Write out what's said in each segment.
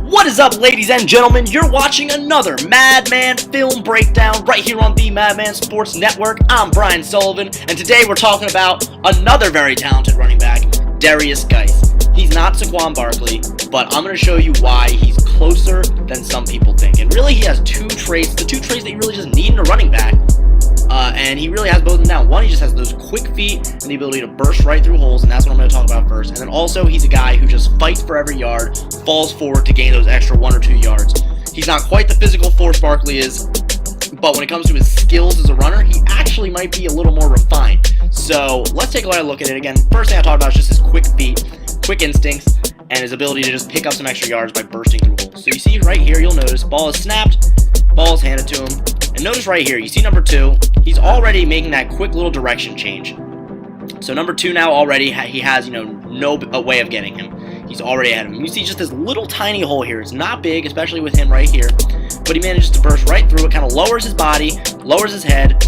What is up, ladies and gentlemen? You're watching another Madman film breakdown right here on the Madman Sports Network. I'm Brian Sullivan, and today we're talking about another very talented running back, Derrius Guice. He's not Saquon Barkley, but I'm going to show you why he's closer than some people think. And really, he has the two traits that you really just need in a running back. And he really has both of them down. One, he just has those quick feet and the ability to burst right through holes, and that's what I'm going to talk about first. And then also, he's a guy who just fights for every yard, falls forward to gain those extra 1 or 2 yards. He's not quite the physical force Barkley is, but when it comes to his skills as a runner, he actually might be a little more refined. So let's take a look at it again. First thing I talked about is just his quick feet, quick instincts, and his ability to just pick up some extra yards by bursting through holes. So you see right here, you'll notice, ball is snapped, ball is handed to him. And notice right here, you see number 2, he's already making that quick little direction change. So number 2 now already, he has, no way of getting him. He's already ahead of him. You see just this little tiny hole here. It's not big, especially with him right here. But he manages to burst right through it, kind of lowers his body, lowers his head,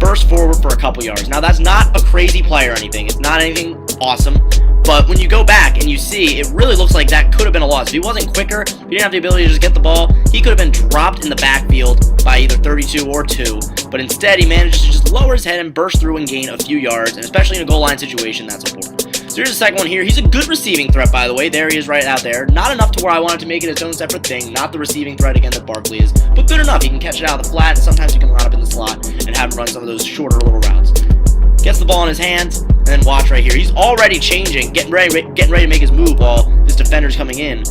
bursts forward for a couple yards. Now that's not a crazy play or anything. It's not anything awesome. But when you go back and you see, it really looks like that could have been a loss. If he wasn't quicker, if he didn't have the ability to just get the ball, he could have been dropped in the backfield by either 32 or 2. But instead, he manages to just lower his head and burst through and gain a few yards. And especially in a goal line situation, that's important. So here's the second one here. He's a good receiving threat, by the way. There he is right out there. Not enough to where I wanted to make it its own separate thing. Not the receiving threat, again, that Barkley is. But good enough. He can catch it out of the flat. And sometimes you can line up in the slot and have him run some of those shorter little routes. Gets the ball in his hands, and then watch right here. He's already changing, getting ready to make his move while this defender's coming in.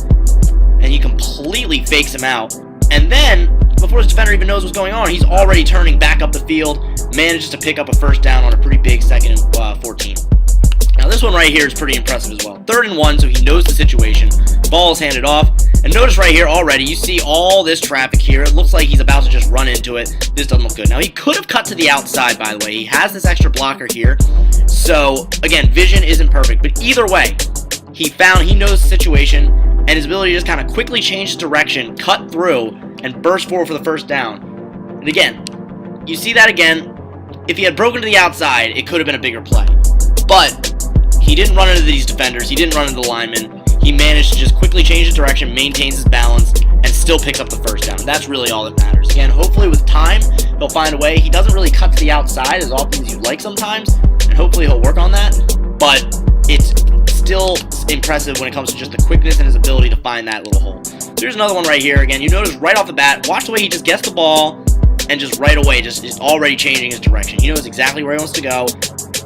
And he completely fakes him out. And then, before his defender even knows what's going on, he's already turning back up the field, manages to pick up a first down on a pretty big 2nd and 14. Now this one right here is pretty impressive as well. 3rd and 1, so he knows the situation. Ball is handed off. And notice right here already, you see all this traffic here. It looks like he's about to just run into it. This doesn't look good. Now he could have cut to the outside, by the way. He has this extra blocker here. So, again, vision isn't perfect. But either way, he knows the situation, and his ability to just kind of quickly change his direction, cut through, and burst forward for the first down. And again, you see that again. If he had broken to the outside, it could have been a bigger play. But he didn't run into these defenders. He didn't run into the linemen. He managed to just quickly change his direction, maintains his balance, and still picks up the first down. That's really all that matters. Again, hopefully with time, he'll find a way. He doesn't really cut to the outside as often as you'd like sometimes, and hopefully he'll work on that. But it's still impressive when it comes to just the quickness and his ability to find that little hole. So here's another one right here. Again, you notice right off the bat, watch the way he just gets the ball and just right away just is already changing his direction. He knows exactly where he wants to go.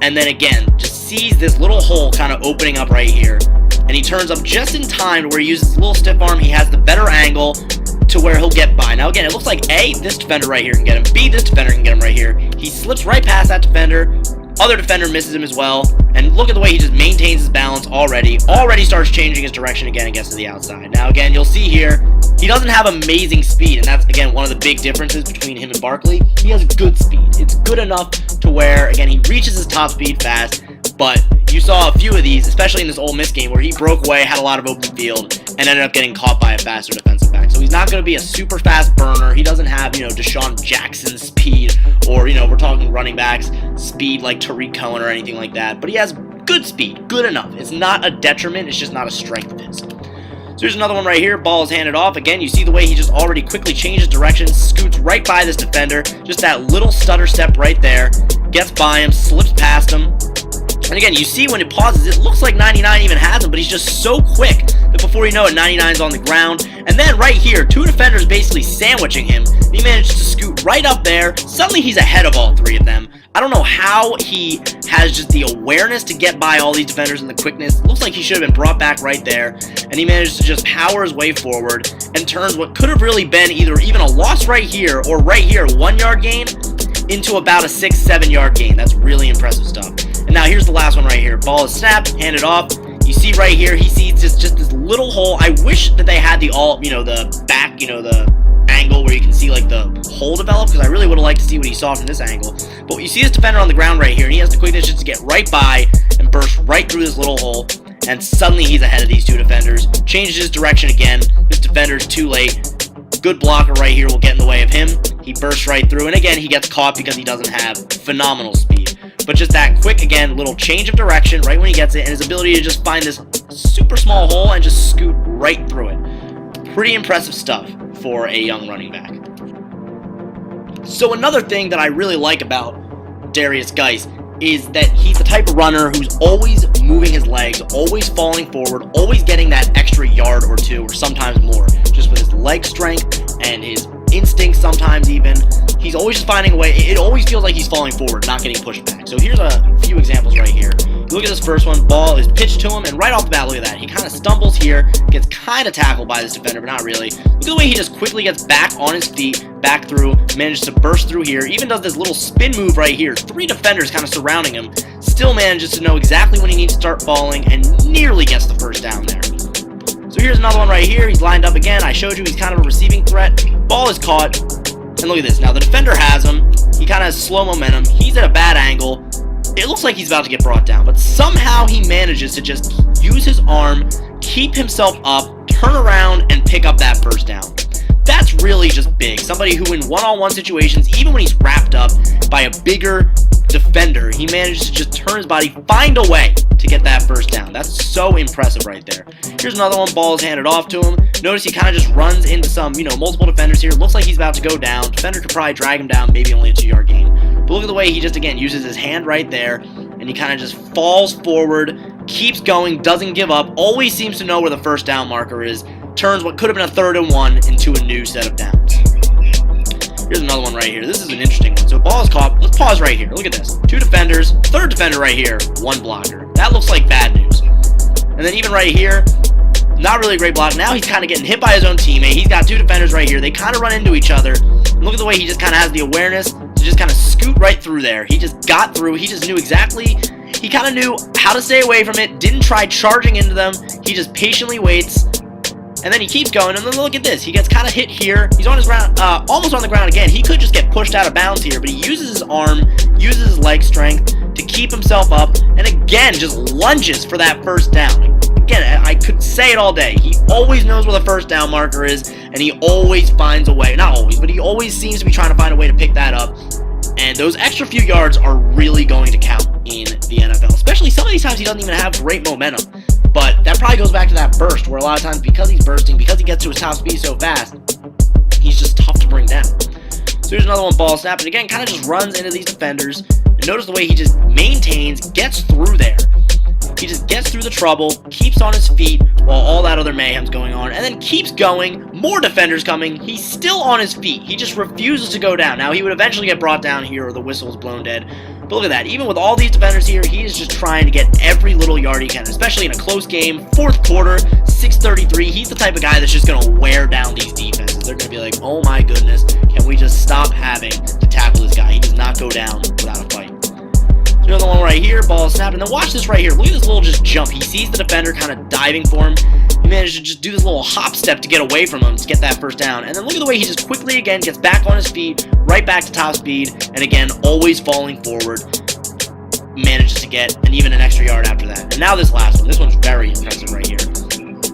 And then again, just sees this little hole kind of opening up right here. And he turns up just in time to where he uses his little stiff arm. He has the better angle to where he'll get by. Now again, it looks like A, this defender right here can get him. B, this defender can get him right here. He slips right past that defender. Other defender misses him as well. And look at the way he just maintains his balance already. Already starts changing his direction again and gets to the outside. Now again, you'll see here, he doesn't have amazing speed. And that's, again, one of the big differences between him and Barkley. He has good speed. It's good enough to where, again, he reaches his top speed fast. But you saw a few of these, especially in this Ole Miss game, where he broke away, had a lot of open field, and ended up getting caught by a faster defensive back. So he's not going to be a super fast burner. He doesn't have, Deshaun Jackson speed, or, we're talking running backs speed like Tariq Cohen or anything like that. But he has good speed, good enough. It's not a detriment. It's just not a strength of his. So here's another one right here. Ball is handed off. Again, you see the way he just already quickly changes direction, scoots right by this defender. Just that little stutter step right there. Gets by him, slips past him. And again, you see when it pauses, it looks like 99 even has him, but he's just so quick that before you know it, 99's on the ground. And then right here, 2 defenders basically sandwiching him. He managed to scoot right up there. Suddenly he's ahead of all 3 of them. I don't know how he has just the awareness to get by all these defenders and the quickness. It looks like he should have been brought back right there. And he managed to just power his way forward and turns what could have really been either even a loss right here or right here, 1-yard gain, into about a 6-7 yard gain. That's really impressive stuff. And now here's the last one right here. Ball is snapped, handed off. You see right here, he sees just this little hole. I wish that they had the the back, the angle where you can see like the hole develop, because I really would have liked to see what he saw from this angle. But you see this defender on the ground right here, and he has the quickness just to get right by and burst right through this little hole. And suddenly he's ahead of these 2 defenders. Changes his direction again. This defender's too late. Good blocker right here will get in the way of him. He bursts right through, and again, he gets caught because he doesn't have phenomenal speed. But just that quick, again, little change of direction right when he gets it, and his ability to just find this super small hole and just scoot right through it. Pretty impressive stuff for a young running back. So another thing that I really like about Derrius Guice is that he's the type of runner who's always moving his legs, always falling forward, always getting that extra yard or two, or sometimes more, just with his leg strength and his instincts sometimes even. He's always just finding a way. It always feels like he's falling forward, not getting pushed back. So here's a few examples right here. Look at this first one. Ball is pitched to him, and right off the bat, look at that. He kind of stumbles here, gets kind of tackled by this defender, but not really. Look at the way he just quickly gets back on his feet, back through, manages to burst through here, even does this little spin move right here. 3 defenders kind of surrounding him, still manages to know exactly when he needs to start falling, and nearly gets the first down there. So here's another one right here. He's lined up again. I showed you he's kind of a receiving threat. Ball is caught, and look at this. Now the defender has him. He kind of has slow momentum. He's at a bad angle. It looks like he's about to get brought down, but somehow he manages to just use his arm, keep himself up, turn around, and pick up that first down. That's really just big. Somebody who in one-on-one situations, even when he's wrapped up by a bigger defender, he manages to just turn his body, find a way to get that first down. That's so impressive right there. Here's another one. Ball is handed off to him. Notice he kind of just runs into some, multiple defenders here. Looks like he's about to go down. Defender could probably drag him down, maybe only a 2-yard gain. But look at the way he just, again, uses his hand right there, and he kind of just falls forward, keeps going, doesn't give up, always seems to know where the first down marker is, turns what could have been a 3rd and 1 into a new set of downs. Here's another one right here. This is an interesting one. So ball is caught. Let's pause right here. Look at this. 2 defenders, 3rd defender right here, 1 blocker. That looks like bad news. And then even right here, not really a great block. Now he's kind of getting hit by his own teammate. He's got 2 defenders right here. They kind of run into each other. And look at the way he just kind of has the awareness to just kind of scoot right through there. He just got through. He just knew exactly. He kind of knew how to stay away from it. Didn't try charging into them. He just patiently waits. And then he keeps going, and then look at this. He gets kind of hit here. He's on his ground, almost on the ground again. He could just get pushed out of bounds here, but he uses his arm, uses his leg strength to keep himself up, and again, just lunges for that first down. Again, I could say it all day. He always knows where the first down marker is, and he always finds a way. Not always, but he always seems to be trying to find a way to pick that up. And those extra few yards are really going to count in the NFL, especially some of these times he doesn't even have great momentum. But that probably goes back to that burst, where a lot of times, because he's bursting, because he gets to his top speed so fast, he's just tough to bring down. So here's another one, ball snap, and again, kind of just runs into these defenders. And notice the way he just maintains, gets through there. He just gets through the trouble, keeps on his feet while all that other mayhem's going on, and then keeps going. More defenders coming. He's still on his feet. He just refuses to go down. Now, he would eventually get brought down here, or the whistle is blown dead. But look at that. Even with all these defenders here, he is just trying to get every little yard he can, especially in a close game. 4th quarter, 6:33. He's the type of guy that's just going to wear down these defenses. They're going to be like, oh my goodness, can we just stop having to tackle this guy? He does not go down without a fight. So another one right here, ball snapped, and then watch this right here. Look at this little just jump. He sees the defender kind of diving for him. He managed to just do this little hop step to get away from him to get that first down. And then look at the way he just quickly again gets back on his feet, right back to top speed, and again, always falling forward. Manages to get even an extra yard after that. And now this last one. This one's very impressive right here.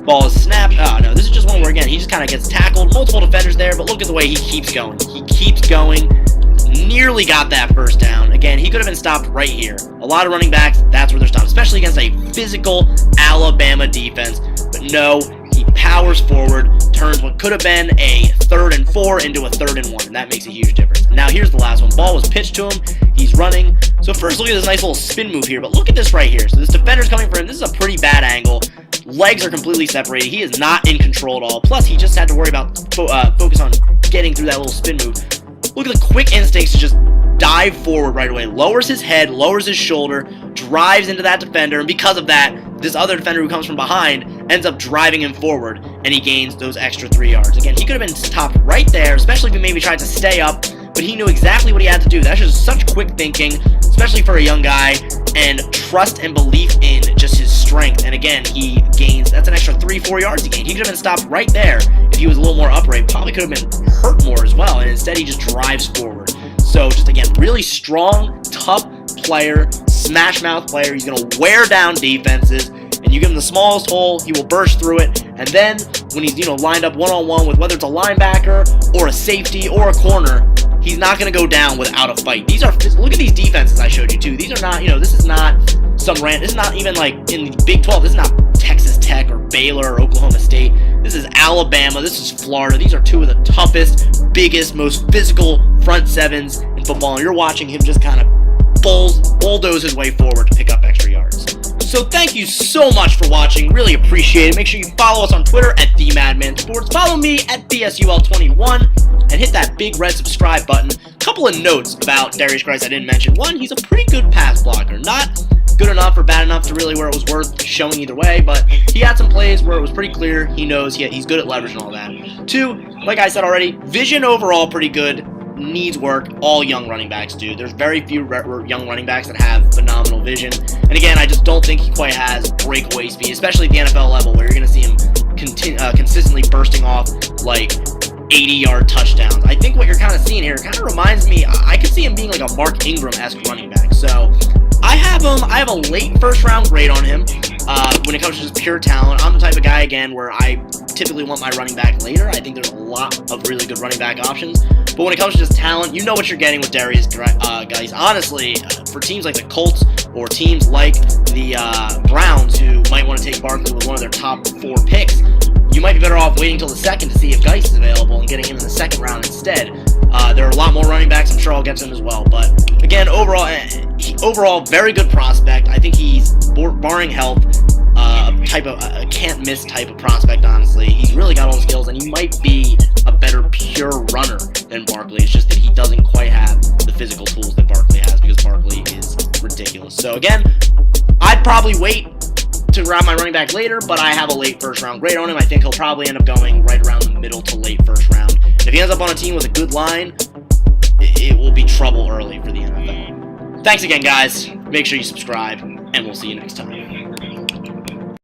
Ball is snapped. Oh, no, this is just one where, again, he just kind of gets tackled. Multiple defenders there, but look at the way he keeps going. He keeps going. Nearly got that first down. Again, he could have been stopped right here. A lot of running backs, that's where they're stopped, especially against a physical Alabama defense. But no, he powers forward, turns what could have been a 3rd and 4 into a 3rd and 1, and that makes a huge difference. Now, here's the last one. Ball was pitched to him. He's running. So first, look at this nice little spin move here, but look at this right here. So this defender's coming for him. This is a pretty bad angle. Legs are completely separated. He is not in control at all. Plus, he just had to worry about focus on getting through that little spin move. Look at the quick instincts to just dive forward right away. Lowers his head, lowers his shoulder, drives into that defender, and because of that, this other defender who comes from behind ends up driving him forward, and he gains those extra 3 yards. Again, he could have been stopped right there, especially if he maybe tried to stay up, but he knew exactly what he had to do. That's just such quick thinking, especially for a young guy, and trust and belief in just his strength. And again, he gains, that's an extra 3-4 yards he gained. He could have been stopped right there if he was a little more upright. Probably could have been hurt more as well, and instead he just drives forward. So just, again, really strong, tough player, smash mouth player. He's going to wear down defenses, and you give him the smallest hole, he will burst through it. And then when he's, lined up one-on-one with whether it's a linebacker or a safety or a corner, he's not going to go down without a fight. Look at these defenses I showed you too. These are not, this is not some this is not even like in the Big 12. This is not Texas Tech or Baylor or Oklahoma State. This is Alabama. This is Florida. These are two of the toughest, biggest, most physical front sevens in football. And you're watching him just kind of bulldoze his way forward to pick up extra yards. So thank you so much for watching. Really appreciate it. Make sure you follow us on Twitter at @TheMadmanSports. Follow me at BSUL21 and hit that big red subscribe button. A couple of notes about Derrius Guice I didn't mention. One, he's a pretty good pass blocker. Not good enough or bad enough to really where it was worth showing either way, but he had some plays where it was pretty clear he knows he's good at leverage and all that. Two, like I said already, vision overall pretty good. Needs work. All young running backs do. There's very few young running backs that have phenomenal vision. And again, I just don't think he quite has breakaway speed, especially at the NFL level, where you're going to see him consistently bursting off like 80-yard touchdowns. I think what you're kind of seeing here kind of reminds me, I could see him being like a Mark Ingram-esque running back. So I have a late first-round grade on him when it comes to just pure talent. I'm the type of guy, again, where I typically want my running back later. I think there's a lot of really good running back options. But when it comes to just talent, you know what you're getting with Derrius Guice. Honestly, for teams like the Colts or teams like the Browns, who might want to take Barkley with one of their top 4 picks, you might be better off waiting until the second to see if Guice is available and getting him in the second round instead. There are a lot more running backs. I'm sure I'll get to him as well. But again, overall, very good prospect. I think he's, barring health, a can't-miss type of prospect, honestly. He's really got all the skills, and he might be a better pure runner than Barkley. It's just that he doesn't quite have the physical tools that Barkley has, because Barkley is ridiculous. So again, I'd probably wait to grab my running back later, but I have a late first-round grade on him. I think he'll probably end up going right around the middle to late first round. If he ends up on a team with a good line, it will be trouble early for the NFL. Thanks again, guys. Make sure you subscribe, and we'll see you next time.